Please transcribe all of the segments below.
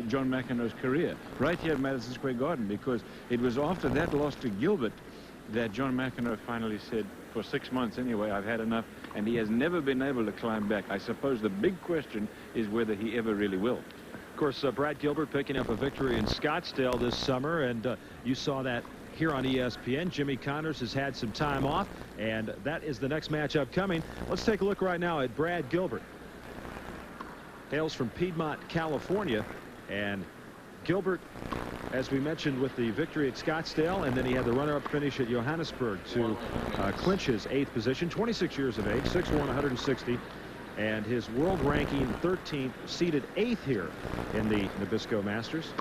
John McEnroe's career, right here at Madison Square Garden, because it was after that loss to Gilbert that John McEnroe finally said, for 6 months anyway, I've had enough, and he has never been able to climb back. I suppose the big question is whether he ever really will. Of course, Brad Gilbert picking up a victory in Scottsdale this summer, and you saw that here on ESPN. Jimmy Connors has had some time off, and that is the next matchup coming. Let's take a look right now at Brad Gilbert. Hails from Piedmont, California, and Gilbert, as we mentioned, with the victory at Scottsdale, and then he had the runner-up finish at Johannesburg to clinch his 8th position. 26 years of age, 6'1", 160, and his world ranking 13th, seeded 8th here in the Nabisco Masters.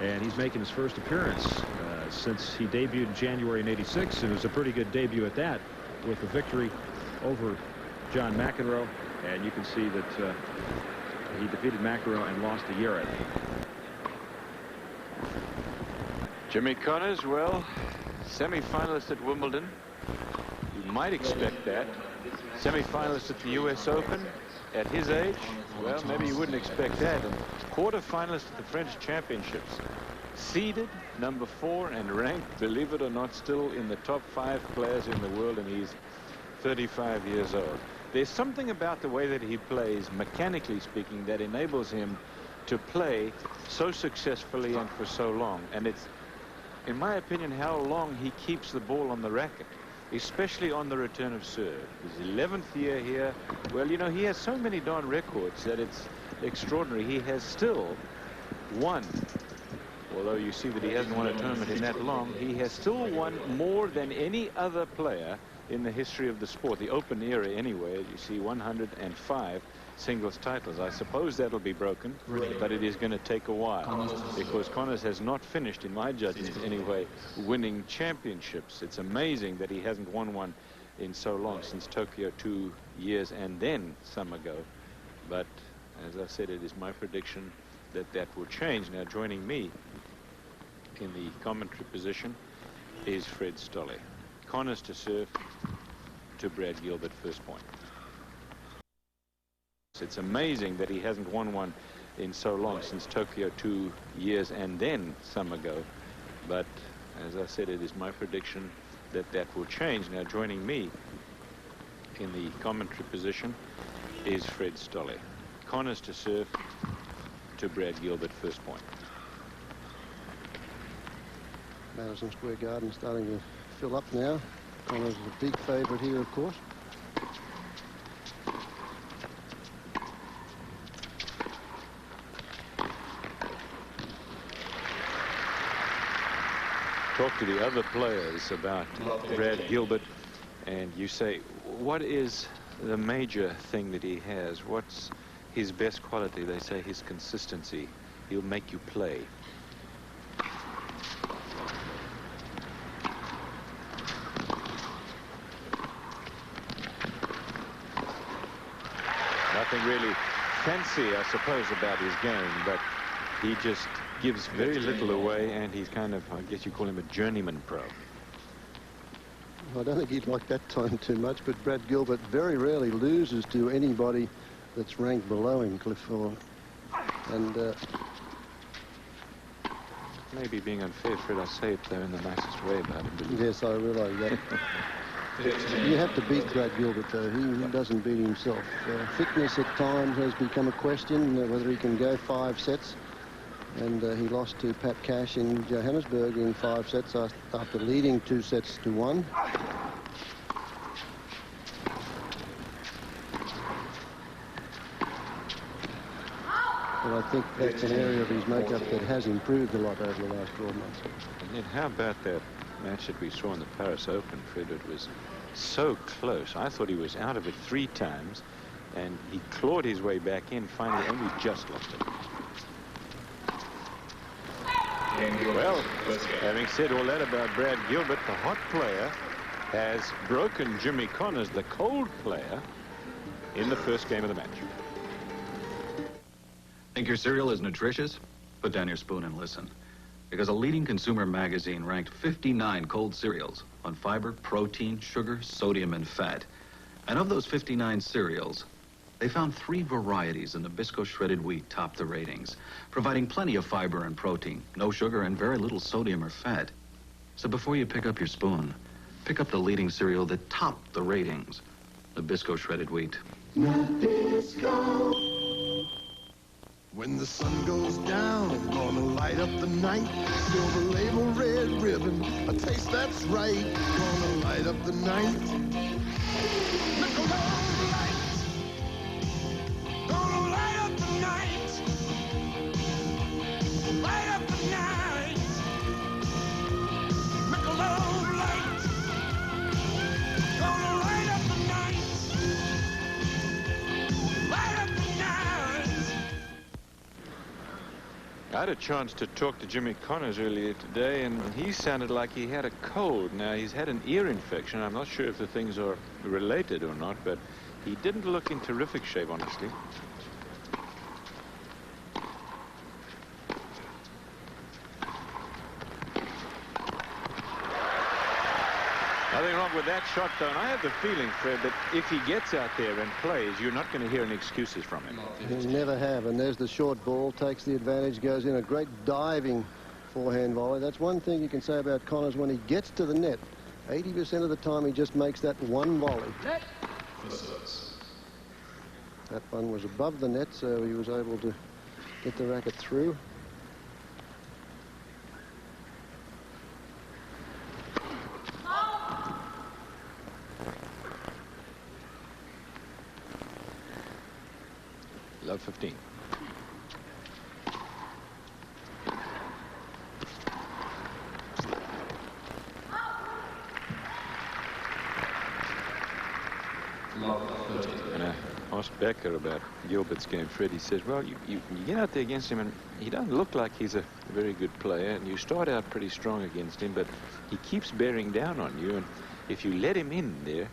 And he's making his first appearance since he debuted in January in '86, and it was a pretty good debut at that, with the victory over John McEnroe. And you can see that he defeated McEnroe and lost to Jarrett. Jimmy Connors, well, semi-finalist at Wimbledon. You might expect that. Semi-finalist at the U.S. Open at his age. Well, maybe you wouldn't expect that. And quarter-finalist at the French Championships. Seeded number 4 and ranked, believe it or not, still in the top 5 players in the world, and he's 35 years old. There's something about the way that he plays, mechanically speaking, that enables him to play so successfully and for so long. And it's, in my opinion, how long he keeps the ball on the racket, especially on the return of serve. His 11th year here. Well, you know, he has so many darn records that it's extraordinary. He has still won, although you see that he hasn't won a tournament in that long, he has still won more than any other player in the history of the sport, the Open era anyway. You see 105 singles titles. I suppose that'll be broken, but it is going to take a while, because Connors has not finished, in my judgment anyway, winning championships. It's amazing that he hasn't won one in so long, since Tokyo 2 years and then some ago. But as I said, it is my prediction that that will change. Now, joining me in the commentary position is Fred Stolle. Connors to serve to Brad Gilbert, first point. It's amazing that he hasn't won one in so long, since Tokyo 2 years and then some ago. But as I said, it is my prediction that that will change. Now, joining me in the commentary position is Fred Stolle. Connors to serve to Brad Gilbert, first point. Madison Square Garden starting to fill up now. Connors is a big favourite here, of course. Talk to the other players about Brad Gilbert, and you say, what is the major thing that he has? What's his best quality? They say his consistency. He'll make you play. Nothing really fancy, I suppose, about his game, but he just gives very little away, and he's kind of, I guess you call him a journeyman pro. I don't think he'd like that time too much, but Brad Gilbert very rarely loses to anybody that's ranked below him, Cliff. And maybe being unfair, Fred, I say it though in the nicest way about him. Yes, I realise that. You have to beat Brad Gilbert, though. He doesn't beat himself. Fitness at times has become a question, whether he can go 5 sets. And he lost to Pat Cash in Johannesburg in 5 sets after leading 2 sets to 1. But I think that's an area of his makeup that has improved a lot over the last 12 months. And then how about that match that we saw in the Paris Open, Fred? It was so close. I thought he was out of it 3 times, and he clawed his way back in, finally only just lost it. Well, having said all that about Brad Gilbert, the hot player has broken Jimmy Connors, the cold player, in the first game of the match. Think your cereal is nutritious? Put down your spoon and listen. Because a leading consumer magazine ranked 59 cold cereals on fiber, protein, sugar, sodium, and fat. And of those 59 cereals, They found 3 varieties of Nabisco shredded wheat topped the ratings, providing plenty of fiber and protein, no sugar, and very little sodium or fat. So before you pick up your spoon, pick up the leading cereal that topped the ratings, Nabisco shredded wheat. Nabisco. When the sun goes down, gonna light up the night. Silver label, red ribbon, a taste that's right. Gonna light up the night. Michelob Light. Gonna light up the night. Light up the night. Michelob Light. Gonna light up the night. Light up the night. I had a chance to talk to Jimmy Connors earlier today, and he sounded like he had a cold. Now, he's had an ear infection. I'm not sure if the things are related or not, but he didn't look in terrific shape, honestly. Nothing wrong with that shot, though, and I have the feeling, Fred, that if he gets out there and plays, you're not going to hear any excuses from him. He'll never have, and there's the short ball, takes the advantage, goes in a great diving forehand volley. That's one thing you can say about Connors. When he gets to the net, 80% of the time he just makes that one volley. That one was above the net, so he was able to get the racket through. Love 15. And I asked Becker about Gilbert's game, Fred. He says, well, you get out there against him, and he doesn't look like he's a very good player, and you start out pretty strong against him, but he keeps bearing down on you, and if you let him in there,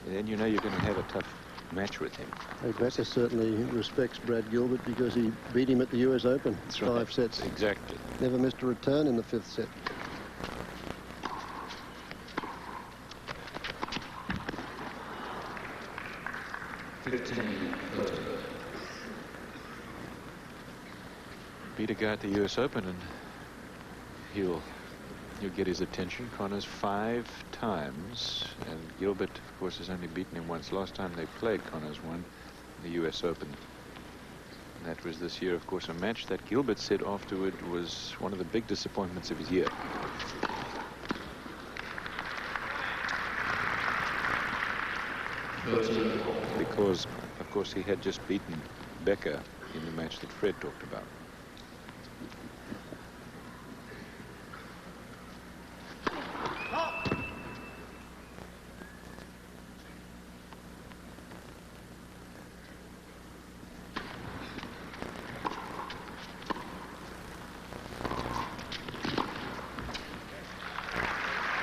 then you know you're going to have a tough match with him. Hey, Becker certainly respects Brad Gilbert because he beat him at the US Open. That's 5 right. sets. Exactly. Never missed a return in the 5th set. Beat a guy at the US Open, and you'll get his attention. Connors 5 times, and Gilbert, of course, has only beaten him once. Last time they played, Connors won the US Open. And that was this year, of course, a match that Gilbert said afterward was one of the big disappointments of his year. Because, of course, he had just beaten Becker in the match that Fred talked about.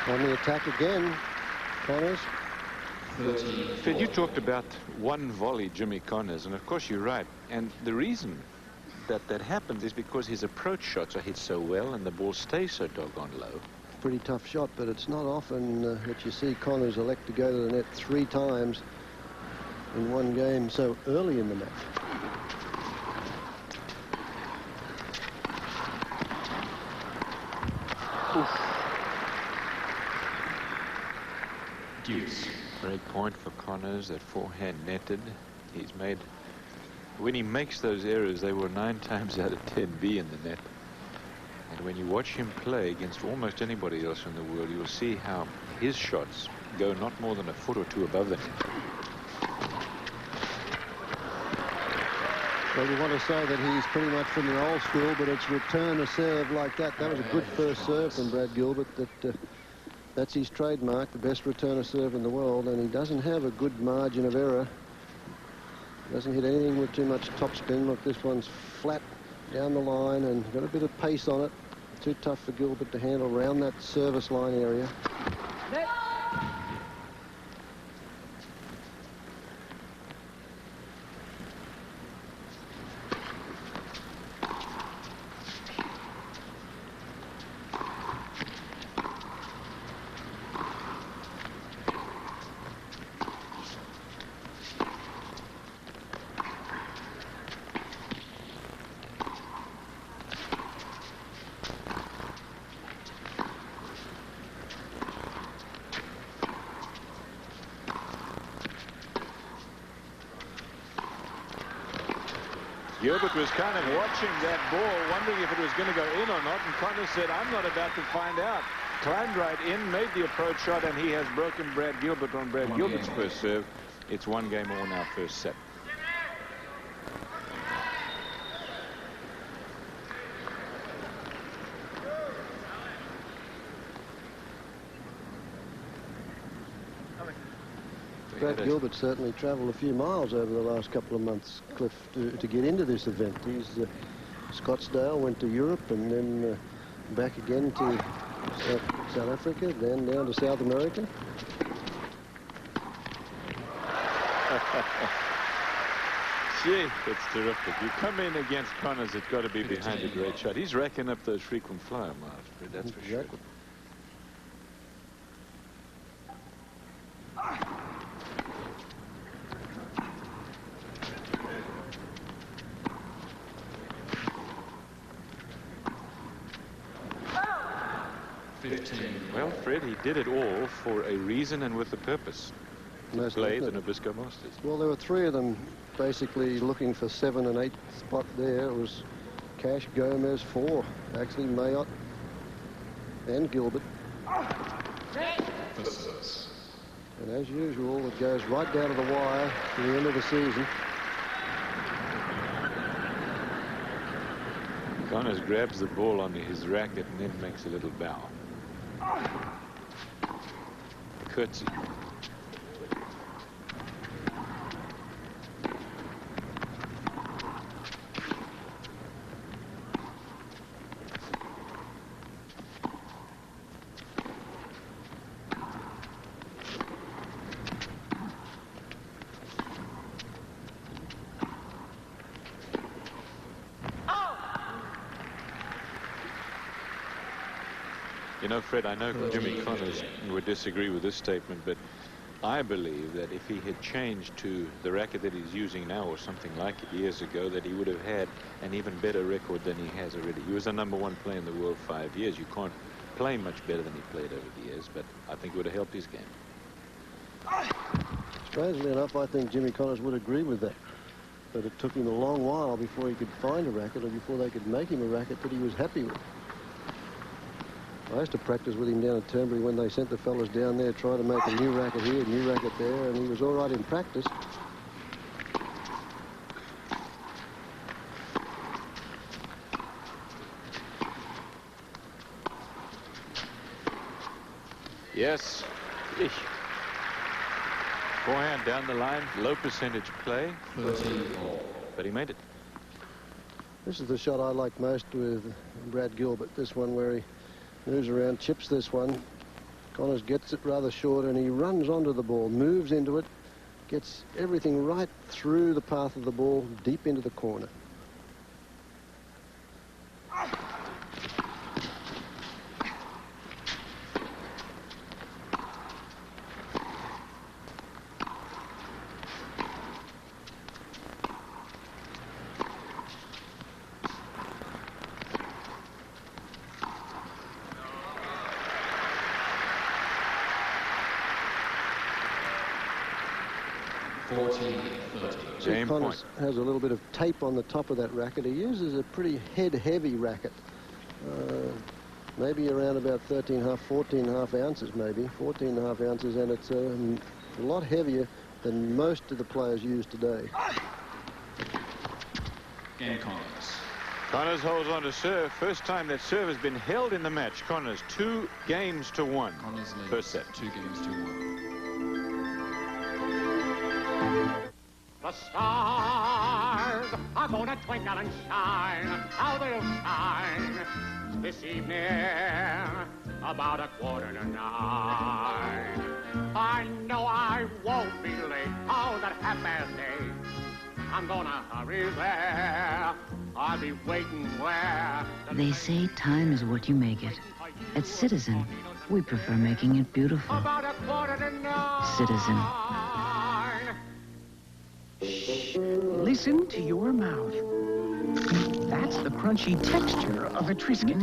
On the attack again, Connors. Fred, you talked about one volley, Jimmy Connors, and of course you're right. And the reason that happens is because his approach shots are hit so well and the ball stays so doggone low. Pretty tough shot, but it's not often that you see Connors elect to go to the net 3 times in one game so early in the match. Deuce. Great point for Connors, that forehand netted. He's made, when he makes those errors, they were 9 times out of 10 be in the net. And when you watch him play against almost anybody else in the world, you'll see how his shots go not more than a foot or 2 above the net. Well, you want to say that he's pretty much from the old school, but it's return a serve like that. That was a good first serve from Brad Gilbert. That's his trademark, the best returner serve in the world, and he doesn't have a good margin of error. Doesn't hit anything with too much topspin. Look, this one's flat down the line and got a bit of pace on it. Too tough for Gilbert to handle around that service line area. Gilbert was kind of watching that ball, wondering if it was going to go in or not, and Connors said, I'm not about to find out. Climbed right in, made the approach shot, and he has broken Brad Gilbert on Brad Gilbert's first serve. It's 1 game all now, first set. Brad Gilbert certainly travelled a few miles over the last couple of months, Cliff, to get into this event. He's Scottsdale, went to Europe, and then back again to South Africa, then down to South America. Gee, it's terrific. You come in against Connors, it's got to be behind a great shot. He's racking up those frequent flyer miles, Fred, that's for sure. Well, Fred, he did it all for a reason and with a purpose. To play the Nabisco Masters. Well, there were 3 of them basically looking for 7 and 8 spot there. It was Cash, Gomez, 4. Actually, Mayotte and Gilbert. And as usual, it goes right down to the wire to the end of the season. Connors grabs the ball on his racket and then makes a little bow. Curtsy. You know, Fred, I know Jimmy Connors would disagree with this statement, but I believe that if he had changed to the racket that he's using now or something like it years ago, that he would have had an even better record than he has already. He was the #1 player in the world 5 years. You can't play much better than he played over the years, but I think it would have helped his game. Strangely enough, I think Jimmy Connors would agree with that. But it took him a long while before he could find a racket or before they could make him a racket that he was happy with. I used to practice with him down at Turnberry when they sent the fellas down there trying to make a new racket here, a new racket there, and he was all right in practice. Yes. Eesh. Forehand down the line, low percentage play, but he made it. This is the shot I like most with Brad Gilbert, this one where he moves around, chips this one. Connors gets it rather short and he runs onto the ball, moves into it, gets everything right through the path of the ball, deep into the corner. Connors has a little bit of tape on the top of that racket. He uses a pretty head-heavy racket, maybe around about 13.5, 14.5 ounces, maybe 14.5 ounces, and it's a lot heavier than most of the players use today. Game Connors. Connors holds on to serve. First time that serve has been held in the match. Connors 2 games to 1. Connors leads first set. 2 games to 1. The stars are gonna twinkle and shine. How they'll shine this evening about 8:45. I know I won't be late. Oh, that 8:30. I'm gonna hurry there. I'll be waiting where. They say time is what you make it. At Citizen, we prefer making it beautiful. About 8:45. Citizen. Listen to your mouth. That's the crunchy texture of a Triscuit.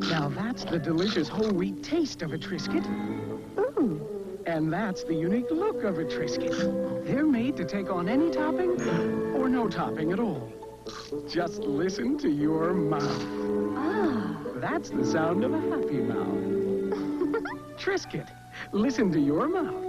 Now that's the delicious whole wheat taste of a Triscuit. And that's the unique look of a Triscuit. They're made to take on any topping or or no topping at all. Just listen to your mouth. Ah. That's the sound of a happy mouth. Triscuit, listen to your mouth.